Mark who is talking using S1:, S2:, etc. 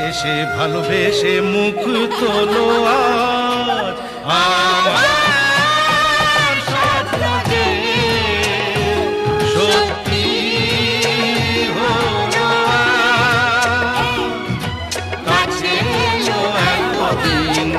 S1: এসে ভালোবেসে মুখ তোলো আজ আমার স্বপ্ন যে সত্যি হলো আজ। কাছে এলো একদিন